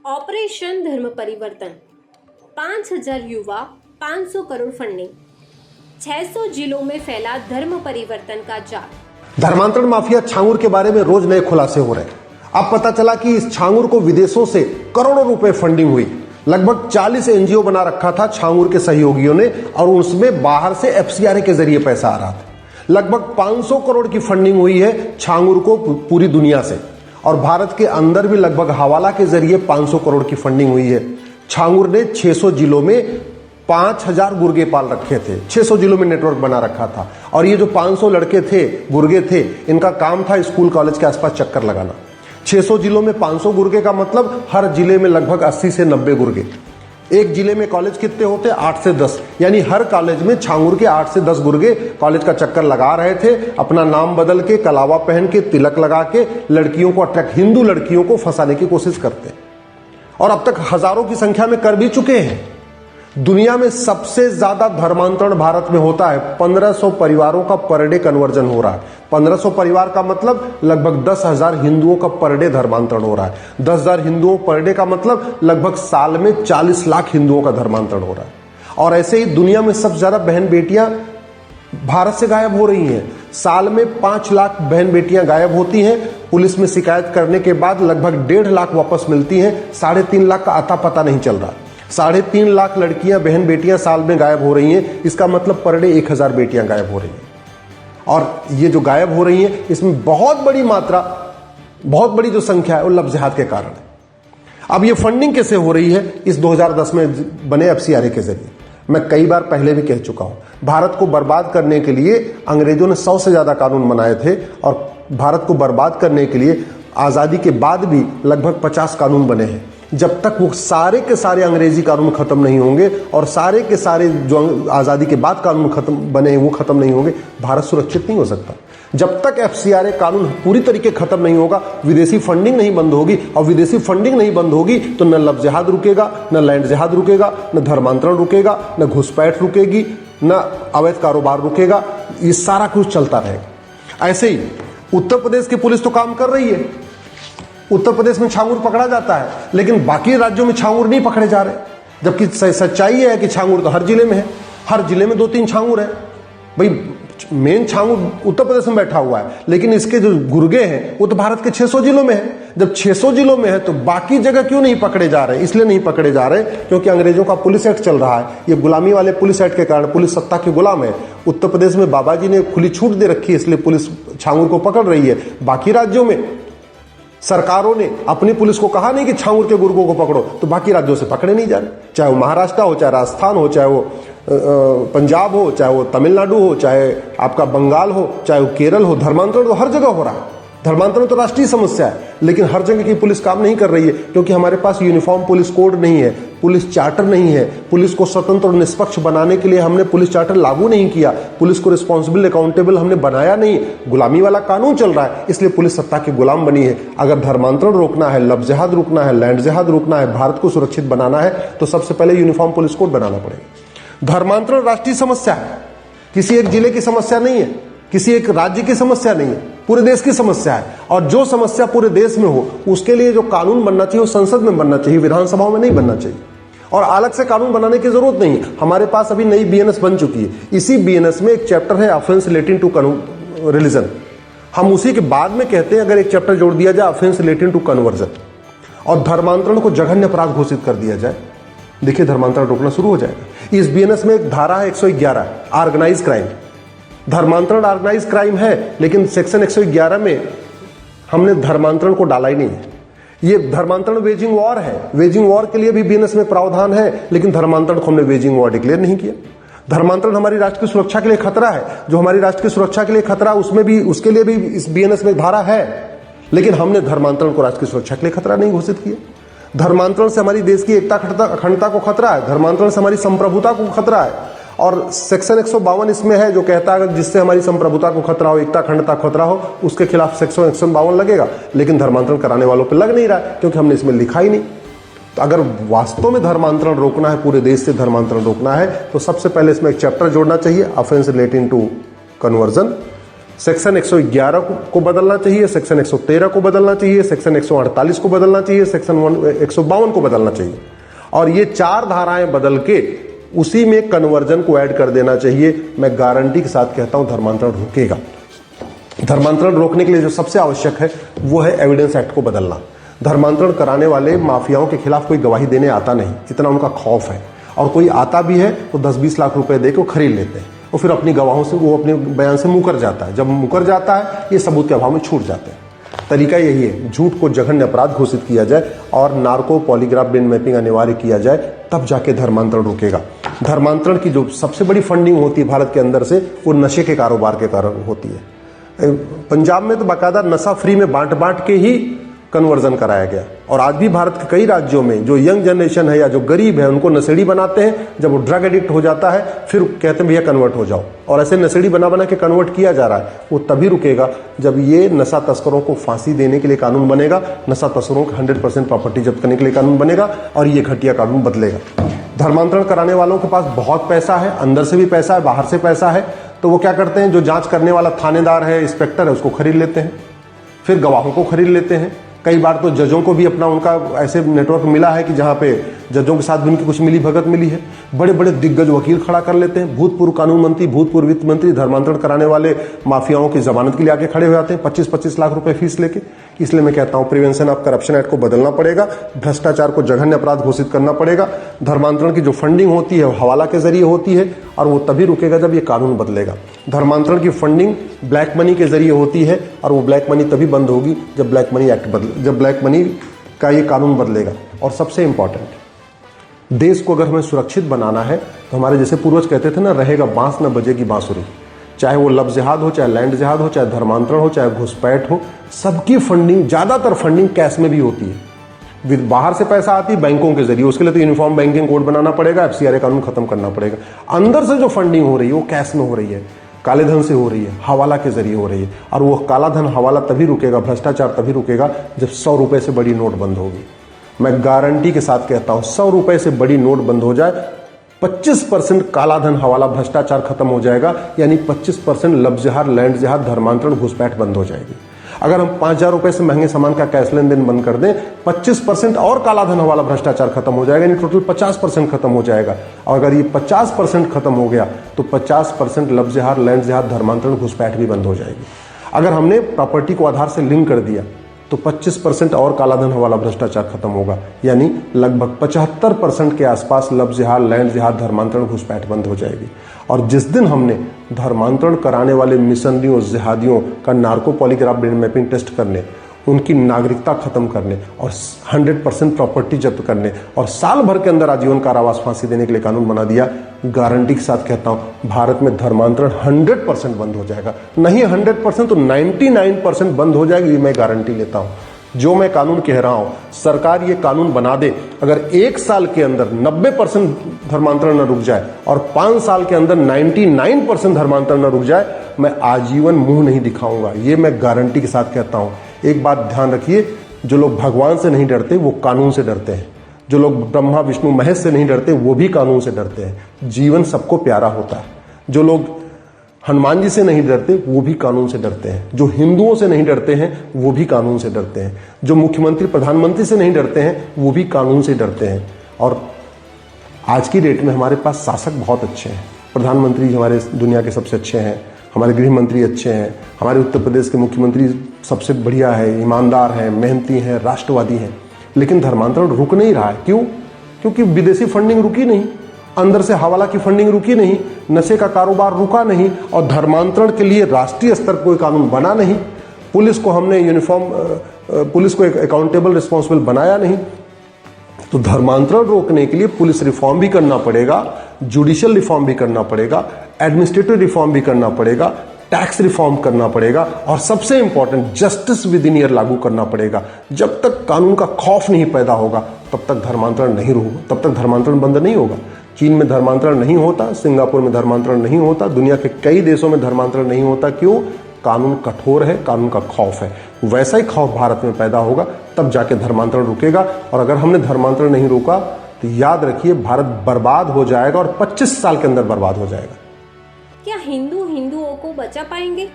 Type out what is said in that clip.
Operation धर्म परिवर्तन, 5,000 युवा, 500 करोड़ फंडिंग, 600 जिलों में फैला धर्म परिवर्तन का जाल। धर्मांतरण माफिया छांगुर के बारे में रोज नए खुलासे हो रहे हैं। अब पता चला कि इस छांगुर को विदेशों से करोड़ों रुपए फंडिंग हुई। लगभग 40 एनजीओ बना रखा था छांगुर के सहयोगियों ने और उसमें बाहर से एफसीआरए के जरिए पैसा आ रहा था। लगभग 500 करोड़ की फंडिंग हुई है छांगुर को पूरी दुनिया से और भारत के अंदर भी लगभग हवाला के जरिए 500 करोड़ की फंडिंग हुई है। छांगुर ने 600 जिलों में 5,000 गुर्गे पाल रखे थे। 600 जिलों में नेटवर्क बना रखा था और ये जो 500 लड़के थे, गुर्गे थे, इनका काम था स्कूल कॉलेज के आसपास चक्कर लगाना। 600 जिलों में 500 गुर्गे का मतलब हर जिले में लगभग 80 से 90 गुर्गे। एक जिले में कॉलेज कितने होते? 8 से 10, यानी हर कॉलेज में छांगुर के 8 से 10 गुर्गे कॉलेज का चक्कर लगा रहे थे। अपना नाम बदल के, कलावा पहन के, तिलक लगा के लड़कियों को अट्रैक्ट, हिंदू लड़कियों को फंसाने की कोशिश करते और अब तक हजारों की संख्या में कर भी चुके हैं। दुनिया में सबसे ज्यादा धर्मांतरण भारत में होता है। 1500 परिवारों का पर डे कन्वर्जन हो रहा है। 1500 परिवार का मतलब लगभग 10,000 हिंदुओं का पर डे धर्मांतरण हो रहा है। 10,000 हिंदुओं पर डे का मतलब लगभग साल में 40 लाख हिंदुओं का धर्मांतरण हो रहा है। और ऐसे ही दुनिया में सबसे ज्यादा बहन बेटियां भारत से गायब हो रही हैं। साल में 5 लाख बहन बेटियां गायब होती हैं। पुलिस में शिकायत करने के बाद लगभग 1.5 लाख वापस मिलती हैं। 3.5 लाख का आता पता नहीं चल रहा। 3.5 लाख लड़कियां, बहन बेटियां साल में गायब हो रही हैं। इसका मतलब पर डे 1,000 बेटियां गायब हो रही हैं। और ये जो गायब हो रही हैं, इसमें बहुत बड़ी मात्रा, बहुत बड़ी जो संख्या है वो लव जिहाद के कारण है। अब ये फंडिंग कैसे हो रही है? इस 2010 में बने एफसीआरए के जरिए। मैं कई बार पहले भी कह चुका हूं, भारत को बर्बाद करने के लिए अंग्रेजों ने 100 से ज्यादा कानून बनाए थे और भारत को बर्बाद करने के लिए आजादी के बाद भी लगभग 50 कानून बने हैं। जब तक वो सारे के सारे अंग्रेजी कानून खत्म नहीं होंगे और सारे के सारे जो आजादी के बाद कानून खत्म बने वो खत्म नहीं होंगे, भारत सुरक्षित नहीं हो सकता। जब तक एफसीआरए कानून पूरी तरीके खत्म नहीं होगा, विदेशी फंडिंग नहीं बंद होगी और विदेशी फंडिंग नहीं बंद होगी तो न लव जिहाद रुकेगा, न लैंड जिहाद रुकेगा, न धर्मांतरण रुकेगा, न घुसपैठ रुकेगी, न अवैध कारोबार रुकेगा। ये सारा कुछ चलता रहेगा। ऐसे ही उत्तर प्रदेश की पुलिस तो काम कर रही है। उत्तर प्रदेश में छांगुर पकड़ा जाता है, लेकिन बाकी राज्यों में छांगुर नहीं पकड़े जा रहे। जबकि सच्चाई है कि छांगुर तो हर जिले में है। हर जिले में 2-3 छांगुर है। भाई मेन छांगुर उत्तर प्रदेश में बैठा हुआ है, लेकिन इसके जो गुर्गे हैं वो तो भारत के 600 जिलों में है। जब 600 जिलों में है तो बाकी जगह क्यों नहीं पकड़े जा रहे? इसलिए नहीं पकड़े जा रहे क्योंकि अंग्रेजों का पुलिस एक्ट चल रहा है। ये गुलामी वाले पुलिस एक्ट के कारण पुलिस सत्ता के गुलाम है। उत्तर प्रदेश में बाबा जी ने खुली छूट दे रखी है, इसलिए पुलिस छांगुर को पकड़ रही है। बाकी राज्यों में सरकारों ने अपनी पुलिस को कहा नहीं कि छांगुर के गुर्गों को पकड़ो, तो बाकी राज्यों से पकड़े नहीं जा रहे। चाहे वो महाराष्ट्र हो, चाहे राजस्थान हो, चाहे वो पंजाब हो, चाहे वो तमिलनाडु हो, चाहे आपका बंगाल हो, चाहे वो केरल हो, धर्मांतरण तो हर जगह हो रहा है। धर्मांतरण तो राष्ट्रीय समस्या है, लेकिन हर जगह की पुलिस काम नहीं कर रही है क्योंकि हमारे पास यूनिफॉर्म पुलिस कोड नहीं है, पुलिस चार्टर नहीं है। पुलिस को स्वतंत्र और निष्पक्ष बनाने के लिए हमने पुलिस चार्टर लागू नहीं किया। पुलिस को रिस्पॉन्सिबल, अकाउंटेबल हमने बनाया नहीं। गुलामी वाला कानून चल रहा है, इसलिए पुलिस सत्ता की गुलाम बनी है। अगर धर्मांतरण रोकना है, लव जिहाद रोकना है, लैंड जिहाद रोकना है, भारत को सुरक्षित बनाना है तो सबसे पहले यूनिफॉर्म पुलिस कोड बनाना पड़ेगा। धर्मांतरण राष्ट्रीय समस्या है, किसी एक जिले की समस्या नहीं है, किसी एक राज्य की समस्या नहीं है, पूरे देश की समस्या है। और जो समस्या पूरे देश में हो उसके लिए जो कानून बनना चाहिए वो संसद में बनना चाहिए, विधानसभाओं में नहीं बनना चाहिए। और अलग से कानून बनाने की जरूरत नहीं है। हमारे पास अभी नई बीएनएस बन चुकी है। इसी बीएनएस में एक चैप्टर है ऑफेंस रिलेटिंग टू रिलीजन। हम उसी के बाद में कहते हैं अगर एक चैप्टर जोड़ दिया जाए ऑफेंस रिलेटिंग टू कन्वर्जन और धर्मांतरण को जघन्य अपराध घोषित कर दिया जाए, देखिए धर्मांतरण रोकना शुरू हो जाएगा। इस बीएनएस में एक धारा है 111, ऑर्गेनाइज क्राइम। धर्मांतरण ऑर्गेनाइज क्राइम है, लेकिन सेक्शन 111 में हमने धर्मांतरण को डाला ही नहीं है। ये धर्मांतरण वेजिंग वॉर है। वेजिंग वॉर के लिए भी बीएनएस में प्रावधान है, लेकिन धर्मांतरण को हमने वेजिंग वॉर डिक्लेयर नहीं किया। धर्मांतरण हमारी राष्ट्र की सुरक्षा के लिए खतरा है। जो हमारी राष्ट्र की सुरक्षा के लिए खतरा, उसमें भी, उसके लिए भी इस बीएनएस में धारा है, लेकिन हमने धर्मांतरण को राष्ट्र की सुरक्षा के लिए खतरा नहीं घोषित किया। धर्मांतरण से हमारी देश की एकता, अखंडता को खतरा है। धर्मांतरण से हमारी संप्रभुता को खतरा है। और सेक्शन 152 इसमें है जो कहता है जिससे हमारी संप्रभुता को खतरा हो, एकता अखंडता खतरा हो, उसके खिलाफ सेक्शन 152 लगेगा। लेकिन धर्मांतरण कराने वालों पे लग नहीं रहा है क्योंकि हमने इसमें लिखा ही नहीं। तो अगर वास्तव में धर्मांतरण रोकना है, पूरे देश से धर्मांतरण रोकना है, तो सबसे पहले इसमें एक चैप्टर जोड़ना चाहिए offence relating to conversion. Section 111 को बदलना चाहिए, सेक्शन 113 को बदलना चाहिए, सेक्शन 148 को बदलना चाहिए, सेक्शन 152 को बदलना चाहिए। और ये 4 धाराएं बदल के उसी में कन्वर्जन को ऐड कर देना चाहिए। मैं गारंटी के साथ कहता हूं धर्मांतरण रुकेगा। धर्मांतरण रोकने के लिए जो सबसे आवश्यक है वो है एविडेंस एक्ट को बदलना। धर्मांतरण कराने वाले माफियाओं के खिलाफ कोई गवाही देने आता नहीं, इतना उनका खौफ है। और कोई आता भी है तो 10-20 लाख रुपए दे के वो खरीद लेते हैं और फिर अपनी गवाहों से वो अपने बयान से मुकर जाता है। जब मुकर जाता है ये सबूत के अभाव में छूट जाते हैं। तरीका यही है, झूठ को जघन्य अपराध घोषित किया जाए और नार्को पॉलीग्राफ ब्रेन मैपिंग अनिवार्य किया जाए, तब जाके धर्मांतरण रुकेगा। धर्मांतरण की जो सबसे बड़ी फंडिंग होती है भारत के अंदर से, वो नशे के कारोबार के कारण होती है। पंजाब में तो बाकायदा नशा फ्री में बांट बांट के ही कन्वर्जन कराया गया। और आज भी भारत के कई राज्यों में जो यंग जनरेशन है या जो गरीब है उनको नशेड़ी बनाते हैं। जब वो ड्रग एडिक्ट हो जाता है फिर कहते हैं भैया कन्वर्ट हो जाओ, और ऐसे नशेड़ी बना बना के कन्वर्ट किया जा रहा है। वो तभी रुकेगा जब ये नशा तस्करों को फांसी देने के लिए कानून बनेगा, नशा तस्करों को 100% प्रॉपर्टी जब्त करने के लिए कानून बनेगा और ये घटिया कानून बदलेगा। धर्मांतरण कराने वालों के पास बहुत पैसा है, अंदर से भी पैसा है, बाहर से पैसा है, तो वो क्या करते हैं, जो जांच करने वाला थानेदार है, इंस्पेक्टर है, उसको खरीद लेते हैं, फिर गवाहों को खरीद लेते हैं। कई बार तो जजों को भी अपना उनका ऐसे नेटवर्क मिला है कि जहां पे जजों के साथ भी उनकी कुछ मिली भगत मिली है। बड़े बड़े दिग्गज वकील खड़ा कर लेते हैं। भूतपूर्व कानून मंत्री, भूतपूर्व वित्त मंत्री धर्मांतरण कराने वाले माफियाओं की जमानत के लिए आके खड़े हो जाते हैं 25-25 लाख रुपए फीस लेके। इसलिए मैं कहता हूं प्रिवेंशन ऑफ करप्शन एक्ट को बदलना पड़ेगा, भ्रष्टाचार को जघन्य अपराध घोषित करना पड़ेगा। धर्मांतरण की जो फंडिंग होती है वो हवाला के जरिए होती है और वो तभी रुकेगा जब ये कानून बदलेगा। धर्मांतरण की फंडिंग ब्लैक मनी के जरिए होती है और वो ब्लैक मनी तभी बंद होगी जब ब्लैक मनी एक्ट जब ब्लैक मनी का ये कानून बदलेगा। और सबसे इंपॉर्टेंट, देश को अगर हमें सुरक्षित बनाना है तो हमारे जैसे पूर्वज कहते थे ना, रहेगा बांस न बजेगी बांसुरी। चाहे वो लब जिहाद हो, चाहे लैंड जिहाद हो, चाहे धर्मांतरण हो, चाहे घुसपैठ हो, सबकी फंडिंग, ज्यादातर फंडिंग कैश में भी होती है। बाहर से पैसा आती है बैंकों के जरिए, उसके लिए तो यूनिफॉर्म बैंकिंग कोड बनाना पड़ेगा, FCRA कानून खत्म करना पड़ेगा। अंदर से जो फंडिंग हो रही है वो कैश में हो रही है, काले धन से हो रही है, हवाला के जरिए हो रही है। और वो काला धन हवाला तभी रुकेगा, भ्रष्टाचार तभी रुकेगा जब 100 रुपए से बड़ी नोट बंद होगी। मैं गारंटी के साथ कहता हूं 100 रुपए से बड़ी नोट बंद हो जाए, 25% काला धन हवाला भ्रष्टाचार खत्म हो जाएगा, यानी 25% लब जिहाद, लैंड जिहाद, धर्मांतरण, घुसपैठ बंद हो जाएगी। अगर हम 5,000 रुपए से महंगे सामान का कैश लेन देन बंद कर दें, 25% और काला धन हवाला भ्रष्टाचार खत्म हो जाएगा, यानी टोटल 50% खत्म हो जाएगा। और अगर ये 50% खत्म हो गया तो 50% लब जिहाद, लैंड जिहाद, धर्मांतरण, घुसपैठ भी बंद हो जाएगी। अगर हमने प्रॉपर्टी को आधार से लिंक कर दिया तो 25% और काला धन वाला भ्रष्टाचार खत्म होगा, यानी लगभग 75% के आसपास लब जिहाद, लैंड जिहाद, धर्मांतरण, घुसपैठ बंद हो जाएगी। और जिस दिन हमने धर्मांतरण कराने वाले मिशनरियों, जिहादियों का narco polygraph brain mapping test करने, उनकी नागरिकता खत्म करने और 100% प्रॉपर्टी जब्त करने और साल भर के अंदर आजीवन कारावास फांसी देने के लिए कानून बना दिया, गारंटी के साथ कहता हूं भारत में धर्मांतरण 100% बंद हो जाएगा। नहीं 100% तो 99% बंद हो जाएगी, मैं गारंटी लेता हूं। जो मैं कानून कह रहा हूं, सरकार ये कानून बना दे, अगर 1 साल के अंदर 90% धर्मांतरण न रुक जाए और 5 साल के अंदर 99% धर्मांतरण न रुक जाए, मैं आजीवन मुंह नहीं दिखाऊंगा। ये मैं गारंटी के साथ कहता हूं। एक बात ध्यान रखिए, जो लोग भगवान से नहीं डरते वो कानून से डरते हैं। जो लोग ब्रह्मा विष्णु महेश से नहीं डरते वो भी कानून से डरते हैं। जीवन सबको प्यारा होता है। जो लोग हनुमान जी से नहीं डरते वो भी कानून से डरते हैं। जो हिंदुओं से नहीं डरते हैं वो भी कानून से डरते हैं। जो मुख्यमंत्री प्रधानमंत्री से नहीं डरते हैं वो भी कानून से डरते हैं। और आज की डेट में हमारे पास शासक बहुत अच्छे हैं। प्रधानमंत्री हमारे दुनिया के सबसे अच्छे हैं, हमारे गृह मंत्री अच्छे हैं, हमारे उत्तर प्रदेश के मुख्यमंत्री सबसे बढ़िया है, ईमानदार हैं, मेहनती हैं, राष्ट्रवादी हैं। लेकिन धर्मांतरण रुक नहीं रहा है। क्यों? क्योंकि विदेशी फंडिंग रुकी नहीं, अंदर से हवाला की फंडिंग रुकी नहीं, नशे का कारोबार रुका नहीं और धर्मांतरण के लिए राष्ट्रीय स्तर पर कोई कानून बना नहीं। पुलिस को हमने पुलिस को एक अकाउंटेबल रिस्पॉन्सिबल बनाया नहीं। तो धर्मांतरण रोकने के लिए पुलिस रिफॉर्म भी करना पड़ेगा, जुडिशियल रिफॉर्म भी करना पड़ेगा, एडमिनिस्ट्रेटिव रिफॉर्म भी करना पड़ेगा, टैक्स रिफॉर्म करना पड़ेगा और सबसे important justice with in year लागू करना पड़ेगा। जब तक कानून का खौफ नहीं पैदा होगा तब तक धर्मांतरण नहीं होगा, तब तक धर्मांतरण बंद नहीं होगा। चीन में धर्मांतरण नहीं होता, सिंगापुर में धर्मांतरण नहीं होता, दुनिया के कई देशों में धर्मांतरण नहीं होता। क्यों? कानून कठोर है, कानून का खौफ है। वैसा ही खौफ भारत में पैदा होगा तब जाके धर्मांतरण रुकेगा। और अगर हमने धर्मांतरण नहीं रोका तो याद रखिए भारत बर्बाद हो जाएगा और 25 साल के अंदर बर्बाद हो जाएगा। क्या हिंदू हिंदुओं को बचा पाएंगे?